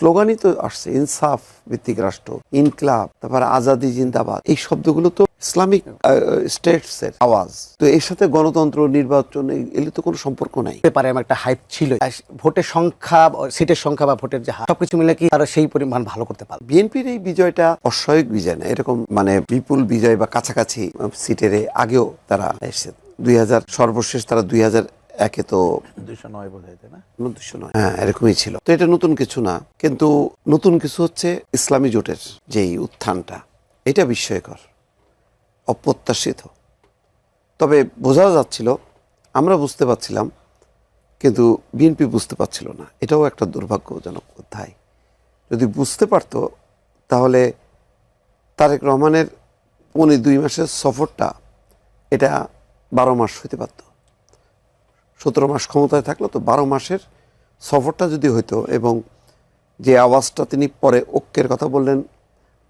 স্লোগানই তো আসছে ইনসাফ ভিত্তিক রাষ্ট্র, ইনকলাব, তারপরে আজাদি জিন্দাবাদ। এই শব্দগুলো তো ইসলামিক স্টেটস এর আওয়াজ। তো এর সাথে গণতন্ত্র, নির্বাচন এগুলো তো কোনো সম্পর্ক নাই। ব্যাপারে আমার একটা হাইপ ছিল, ভোটের সংখ্যা, সিটের সংখ্যা বা ভোটের যে হার সবকিছু মিলে কি তারা সেই পরিমাণ ভালো করতে পারবে। বিএনপির এই বিজয়টা অস্বাভাবিক বিজয় না, এরকম মানে বিপুল বিজয় বা কাছাকাছি সিটের আগেও তারা এসেছে। 2000 সর্বশেষ তারা 2001-এ তো 209 বোধহয়, তাই না? 209, হ্যাঁ এরকমই ছিল। তো এটা নতুন কিছু না, কিন্তু নতুন কিছু হচ্ছে ইসলামী জোটের যেই উত্থানটা, এটা বিস্ময়কর, অপ্রত্যাশিত। তবে বোঝা যাচ্ছিল, আমরা বুঝতে পারছিলাম, কিন্তু বিএনপি বুঝতে পারছিল না। এটাও একটা দুর্ভাগ্যজনক অধ্যায়। যদি বুঝতে পারতো তাহলে তারেক রহমানের 2 মাসের সফরটা এটা 12 মাস হইতে পারত। 17 মাস ক্ষমতায় থাকলো, তো 12 মাসের সফরটা যদি হইতো, এবং যে আওয়াজটা তিনি পরে ঐক্যের কথা বললেন,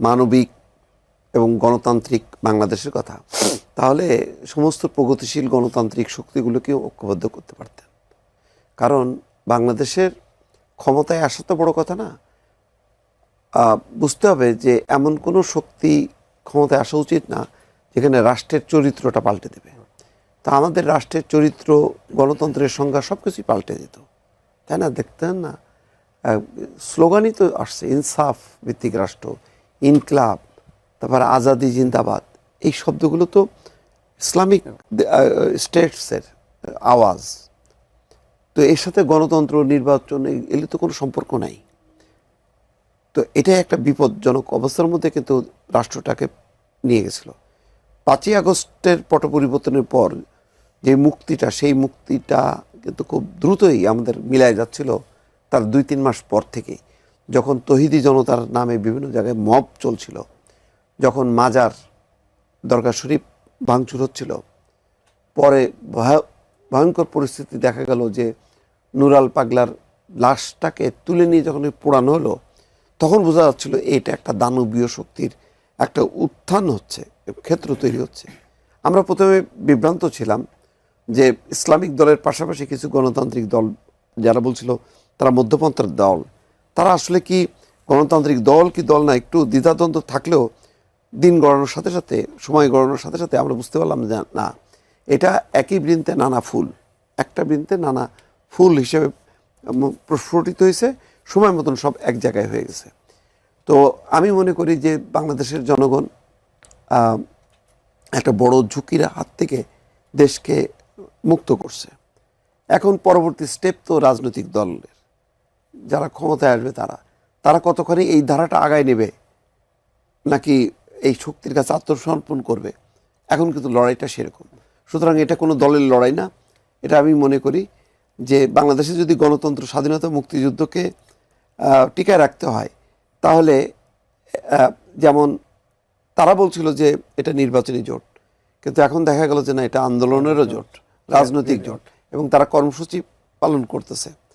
মানবিক এবং গণতান্ত্রিক বাংলাদেশের কথা, তাহলে সমস্ত প্রগতিশীল গণতান্ত্রিক শক্তিগুলোকেও ঐক্যবদ্ধ করতে পারতেন। কারণ বাংলাদেশের ক্ষমতায় আসা তো বড় কথা না, বুঝতে হবে যে এমন কোনো শক্তি ক্ষমতায় আসা উচিত না যেখানে রাষ্ট্রের চরিত্রটা পাল্টে দেবে। তা আমাদের রাষ্ট্রের চরিত্র, গণতন্ত্রের সংজ্ঞা সব কিছুই পাল্টে দিত, তাই না? দেখতেন না, স্লোগানই তো আসছে ইনসাফ ভিত্তিক রাষ্ট্র, ইনকলাব, তারপরে আজাদি জিন্দাবাদ। এই শব্দগুলো তো ইসলামিক স্টেটসের আওয়াজ। তো এর সাথে গণতন্ত্র, নির্বাচন এগুলো তো কোনো সম্পর্ক নাই। তো এটাই একটা বিপজ্জনক অবস্থার মধ্যে কিন্তু রাষ্ট্রটাকে নিয়ে গেছিল। 5ই আগস্টের পট পরিবর্তনের পর যে মুক্তিটা, সেই মুক্তিটা কিন্তু খুব দ্রুতই আমাদের মিলায় যাচ্ছিল তার 2-3 মাস পর থেকেই, যখন তৌহিদি জনতার নামে বিভিন্ন জায়গায় মব চলছিল, যখন মাজার, দরগা শরীফ ভাঙচুর হচ্ছিল। পরে ভয়ঙ্কর পরিস্থিতি দেখা গেল যে নুরাল পাগলার লাশটাকে তুলে নিয়ে যখন পোড়ানো হলো, তখন বোঝা যাচ্ছিল এটা একটা দানবীয় শক্তির একটা উত্থান হচ্ছে, ক্ষেত্র তৈরি হচ্ছে। আমরা প্রথমে বিভ্রান্ত ছিলাম যে ইসলামিক দলের পাশাপাশি কিছু গণতান্ত্রিক দল যারা বলছিল তারা মধ্যপন্থার দল, তারা আসলে কি গণতান্ত্রিক দল কি দল না, একটু দ্বিধাদ্বন্দ্ব থাকলেও দিন গড়ানোর সাথে সাথে, সময় গড়ানোর সাথে সাথে আমরা বুঝতে পারলাম যে না, এটা একই বৃন্তে নানা ফুল, একটা বৃন্তে নানা ফুল হিসেবে প্রস্ফুটিত হয়েছে, সময় মতন সব এক জায়গায় হয়ে গেছে। তো আমি মনে করি যে বাংলাদেশের জনগণ একটা বড় ঝুঁকির হাত থেকে দেশকে মুক্ত করছে। এখন পরবর্তী স্টেপ তো রাজনৈতিক দলের, যারা ক্ষমতায় আসবে তারা কতখানি এই ধারাটা আগায় নেবে, নাকি এই শক্তির কাছে আত্মসমর্পণ করবে। এখন কিন্তু লড়াইটা সেরকম। সুতরাং এটা কোনো দলের লড়াই না, এটা আমি মনে করি যে বাংলাদেশে যদি গণতন্ত্র, স্বাধীনতা, মুক্তিযুদ্ধকে টিকায় রাখতে হয়, তাহলে যেমন তারা বলছিল যে এটা নির্বাচনী জোট, কিন্তু এখন দেখা গেল যে না, এটা আন্দোলনেরও জোট, রাজনৈতিক জোট, এবং তারা কর্মসূচি পালন করতেছে।